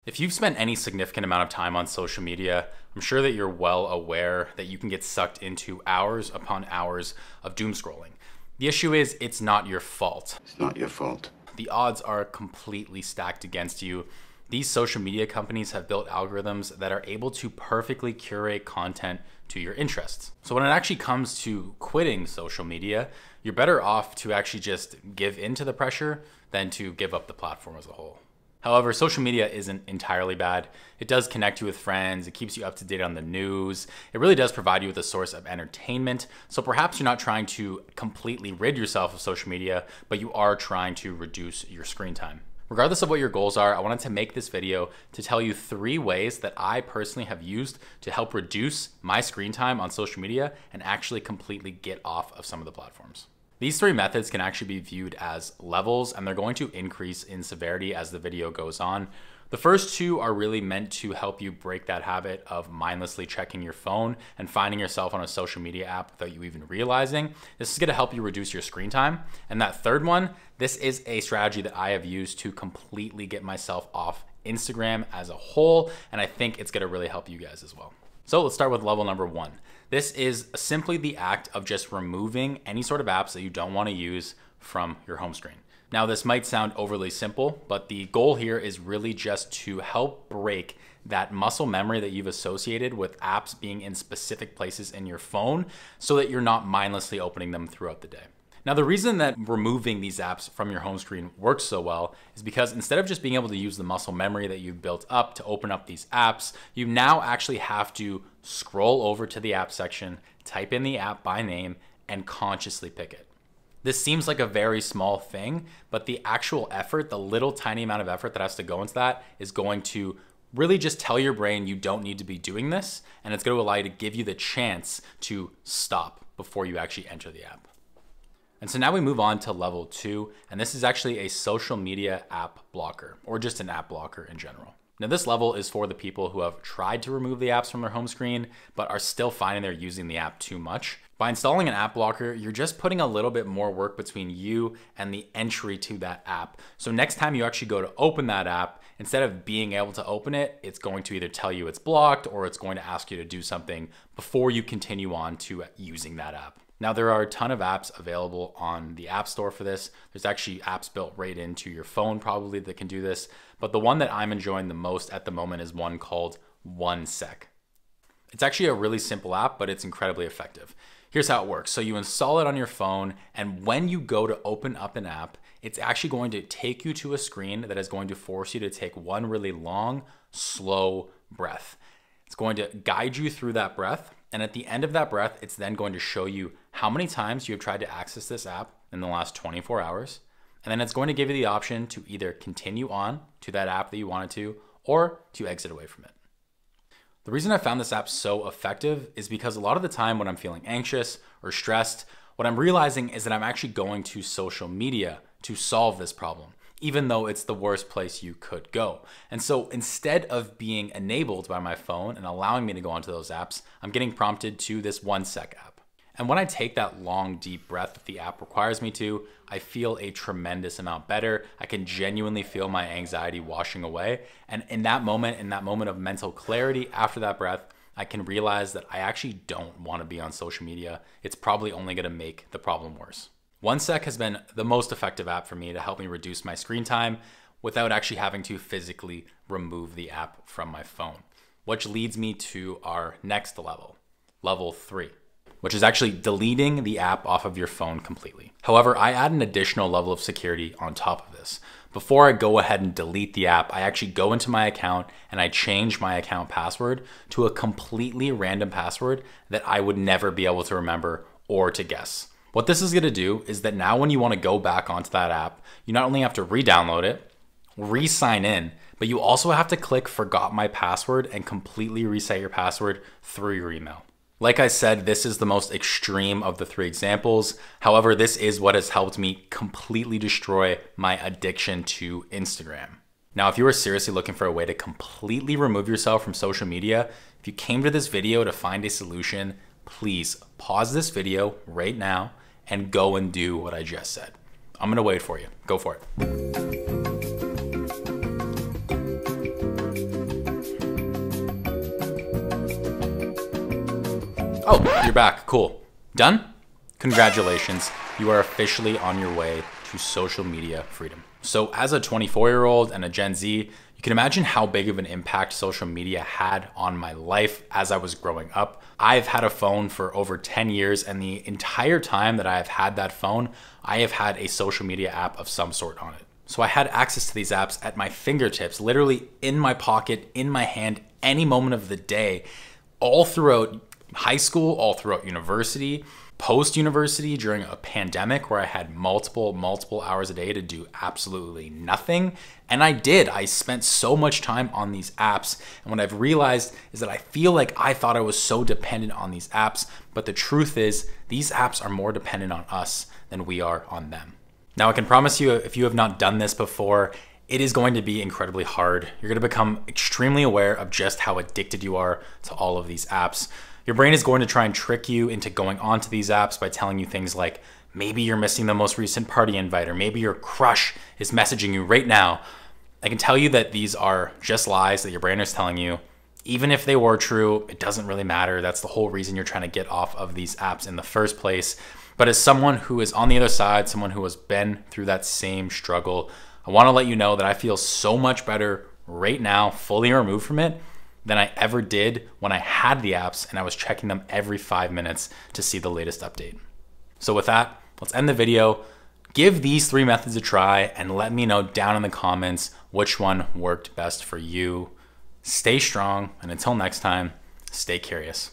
If you've spent any significant amount of time on social media, I'm sure that you're well aware that you can get sucked into hours upon hours of doom scrolling. The issue is, it's not your fault. It's not your fault. The odds are completely stacked against you. These social media companies have built algorithms that are able to perfectly curate content to your interests. So when it actually comes to quitting social media, you're better off to actually just give in to the pressure than to give up the platform as a whole. However, social media isn't entirely bad. It does connect you with friends, it keeps you up to date on the news, it really does provide you with a source of entertainment. So perhaps you're not trying to completely rid yourself of social media, but you are trying to reduce your screen time. Regardless of what your goals are, I wanted to make this video to tell you 3 ways that I personally have used to help reduce my screen time on social media and actually completely get off of some of the platforms. These 3 methods can actually be viewed as levels, and they're going to increase in severity as the video goes on. The first 2 are really meant to help you break that habit of mindlessly checking your phone and finding yourself on a social media app without you even realizing. This is going to help you reduce your screen time. And that third one, this is a strategy that I have used to completely get myself off Instagram as a whole, and I think it's going to really help you guys as well. So let's start with level number 1. This is simply the act of just removing any sort of apps that you don't want to use from your home screen. Now, this might sound overly simple, but the goal here is really just to help break that muscle memory that you've associated with apps being in specific places in your phone so that you're not mindlessly opening them throughout the day. Now, the reason that removing these apps from your home screen works so well is because instead of just being able to use the muscle memory that you've built up to open up these apps, you now actually have to scroll over to the app section, type in the app by name, and consciously pick it. This seems like a very small thing, but the actual effort, the little tiny amount of effort that has to go into that is going to really just tell your brain you don't need to be doing this, and it's going to allow you to give you the chance to stop before you actually enter the app. And so now we move on to level 2, and this is actually a social media app blocker, or just an app blocker in general. Now, this level is for the people who have tried to remove the apps from their home screen, but are still finding they're using the app too much. By installing an app blocker, you're just putting a little bit more work between you and the entry to that app. So next time you actually go to open that app, instead of being able to open it, it's going to either tell you it's blocked or it's going to ask you to do something before you continue on to using that app. Now, there are a ton of apps available on the App Store for this. There's actually apps built right into your phone probably that can do this. But the one that I'm enjoying the most at the moment is one called OneSec. It's actually a really simple app, but it's incredibly effective. Here's how it works. So you install it on your phone, and when you go to open up an app, it's actually going to take you to a screen that is going to force you to take one really long, slow breath. It's going to guide you through that breath. And at the end of that breath, it's then going to show you how many times you have tried to access this app in the last 24 hours. And then it's going to give you the option to either continue on to that app that you wanted to, or to exit away from it. The reason I found this app so effective is because a lot of the time when I'm feeling anxious or stressed, what I'm realizing is that I'm actually going to social media to solve this problem, even though it's the worst place you could go. And so instead of being enabled by my phone and allowing me to go onto those apps, I'm getting prompted to this OneSec app. And when I take that long, deep breath that the app requires me to, I feel a tremendous amount better. I can genuinely feel my anxiety washing away. And in that moment of mental clarity after that breath, I can realize that I actually don't want to be on social media. It's probably only going to make the problem worse. OneSec has been the most effective app for me to help me reduce my screen time without actually having to physically remove the app from my phone, which leads me to our next level, level 3, which is actually deleting the app off of your phone completely. However, I add an additional level of security on top of this. Before I go ahead and delete the app, I actually go into my account and I change my account password to a completely random password that I would never be able to remember or to guess. What this is gonna do is that now when you wanna go back onto that app, you not only have to re-download it, re-sign in, but you also have to click forgot my password and completely reset your password through your email. Like I said, this is the most extreme of the 3 examples. However, this is what has helped me completely destroy my addiction to Instagram. Now, if you are seriously looking for a way to completely remove yourself from social media, if you came to this video to find a solution, please pause this video right now and go and do what I just said. I'm gonna wait for you. Go for it. Oh, you're back. Cool. Done? Congratulations. You are officially on your way to social media freedom. So as a 24-year-old and a Gen Z, you can imagine how big of an impact social media had on my life as I was growing up. I've had a phone for over 10 years, and the entire time that I have had that phone, I have had a social media app of some sort on it. So I had access to these apps at my fingertips, literally in my pocket, in my hand, any moment of the day, all throughout high school, all throughout university, post-university, during a pandemic where I had multiple hours a day to do absolutely nothing. And I spent so much time on these apps. And what I've realized is that I feel like I thought I was so dependent on these apps, but the truth is these apps are more dependent on us than we are on them. Now, I can promise you, if you have not done this before, it is going to be incredibly hard. You're going to become extremely aware of just how addicted you are to all of these apps. Your brain is going to try and trick you into going onto these apps by telling you things like, maybe you're missing the most recent party invite, or maybe your crush is messaging you right now. I can tell you that these are just lies that your brain is telling you. Even if they were true, it doesn't really matter. That's the whole reason you're trying to get off of these apps in the first place. But as someone who is on the other side, someone who has been through that same struggle, I want to let you know that I feel so much better right now, fully removed from it, than I ever did when I had the apps and I was checking them every 5 minutes to see the latest update. So with that, let's end the video. Give these 3 methods a try and let me know down in the comments which one worked best for you. Stay strong, and until next time, stay curious.